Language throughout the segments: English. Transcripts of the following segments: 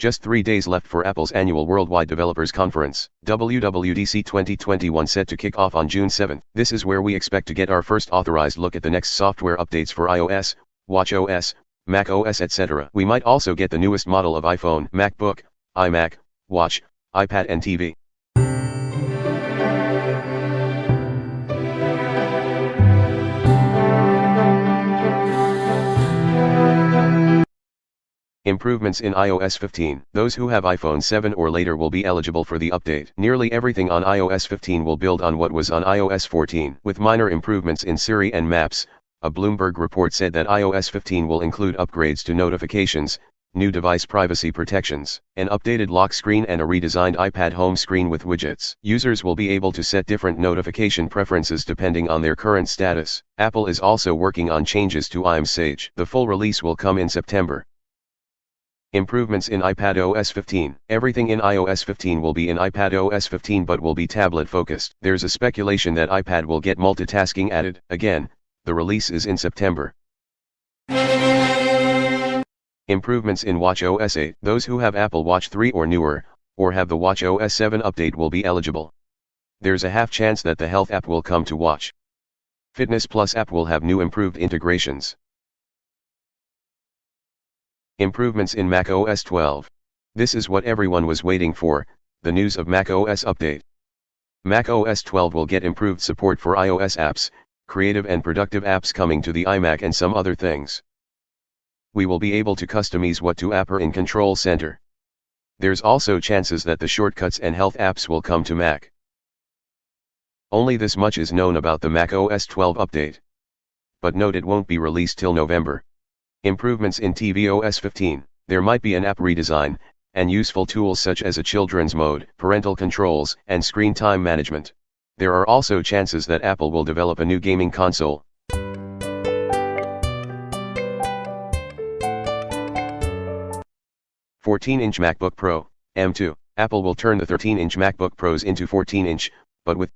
Just 3 days left for Apple's annual Worldwide Developers Conference, WWDC 2021, set to kick off on June 7. This is where we expect to get our first authorized look at the next software updates for iOS, watchOS, macOS, etc. We might also get the newest model of iPhone, MacBook, iMac, Watch, iPad and TV. Improvements in iOS 15. Those who have iPhone 7 or later will be eligible for the update. Nearly everything on iOS 15 will build on what was on iOS 14, with minor improvements in Siri and Maps. A Bloomberg report said that iOS 15 will include upgrades to notifications, new device privacy protections, an updated lock screen and a redesigned iPad home screen with widgets. Users will be able to set different notification preferences depending on their current status. Apple is also working on changes to iMessage. The full release will come in September. Improvements in iPadOS 15. Everything in iOS 15 will be in iPadOS 15 but will be tablet focused. There's a speculation that iPad will get multitasking added. Again, the release is in September. Improvements in watchOS 8. Those who have Apple Watch 3 or newer, or have the watchOS 7 update will be eligible. There's a half chance that the Health app will come to Watch. Fitness Plus app will have new improved integrations. Improvements in macOS 12. This is what everyone was waiting for, the news of macOS update. macOS 12 will get improved support for iOS apps, creative and productive apps coming to the iMac and some other things. We will be able to customize what to apper in Control Center. There's also chances that the shortcuts and health apps will come to Mac. Only this much is known about the macOS 12 update. But note it won't be released till November. Improvements in tvOS 15. There might be an app redesign, and useful tools such as a children's mode, parental controls, and screen time management. There are also chances that Apple will develop a new gaming console. – 14-inch MacBook Pro, M2. Apple will turn the 13-inch MacBook Pros into 14-inch, but with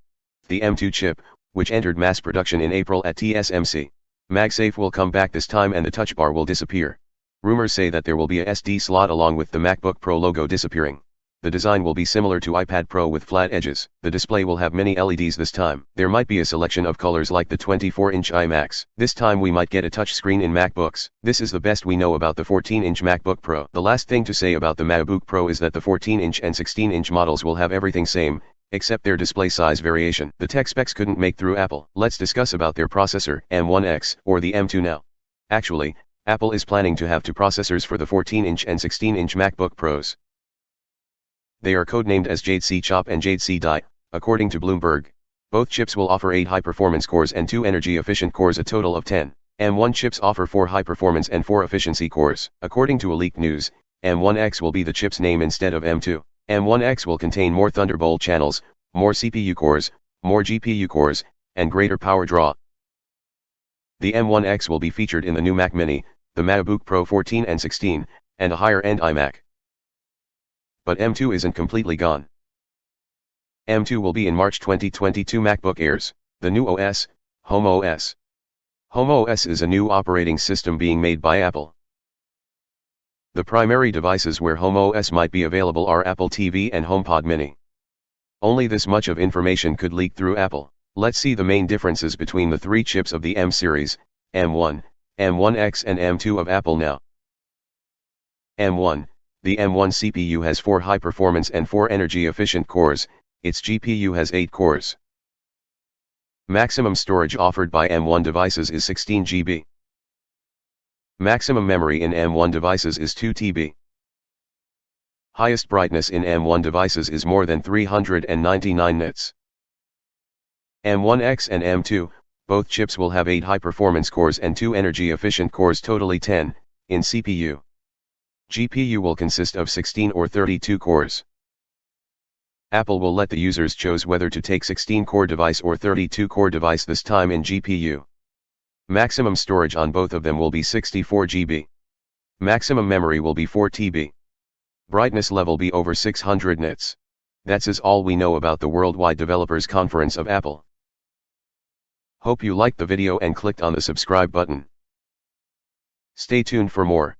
the M2 chip, which entered mass production in April at TSMC. MagSafe will come back this time and the Touch Bar will disappear. Rumors say that there will be a SD slot along with the MacBook Pro logo disappearing. The design will be similar to iPad Pro with flat edges. The display will have many LEDs this time. There might be a selection of colors like the 24-inch iMacs. This time we might get a touch screen in MacBooks. This is the best we know about the 14-inch MacBook Pro. The last thing to say about the MacBook Pro is that the 14-inch and 16-inch models will have everything same, except their display size variation. The tech specs couldn't make through Apple. Let's discuss about their processor, M1X, or the M2 now. Actually, Apple is planning to have two processors for the 14-inch and 16-inch MacBook Pros. They are codenamed as Jade C Chop and Jade C Die, according to Bloomberg. Both chips will offer 8 high-performance cores and 2 energy-efficient cores, a total of 10. M1 chips offer 4 high-performance and 4 efficiency cores. According to leaked news, M1X will be the chip's name instead of M2. M1X will contain more Thunderbolt channels, more CPU cores, more GPU cores, and greater power draw. The M1X will be featured in the new Mac Mini, the MacBook Pro 14 and 16, and a higher-end iMac. But M2 isn't completely gone. M2 will be in March 2022 MacBook Airs, the new OS, Home OS. Home OS is a new operating system being made by Apple. The primary devices where Home OS might be available are Apple TV and HomePod Mini. Only this much of information could leak through Apple. Let's see the main differences between the 3 chips of the M series, M1, M1X and M2 of Apple now. M1. The M1 CPU has 4 high-performance and 4 energy-efficient cores, its GPU has 8 cores. Maximum storage offered by M1 devices is 16 GB. Maximum memory in M1 devices is 2 TB. Highest brightness in M1 devices is more than 399 nits. M1X and M2, both chips will have 8 high-performance cores and 2 energy-efficient cores, totally 10, in CPU. GPU will consist of 16 or 32 cores. Apple will let the users choose whether to take 16-core device or 32-core device this time in GPU. Maximum storage on both of them will be 64 GB. Maximum memory will be 4 TB. Brightness level be over 600 nits. That's all we know about the Worldwide Developers Conference of Apple. Hope you liked the video and clicked on the subscribe button. Stay tuned for more.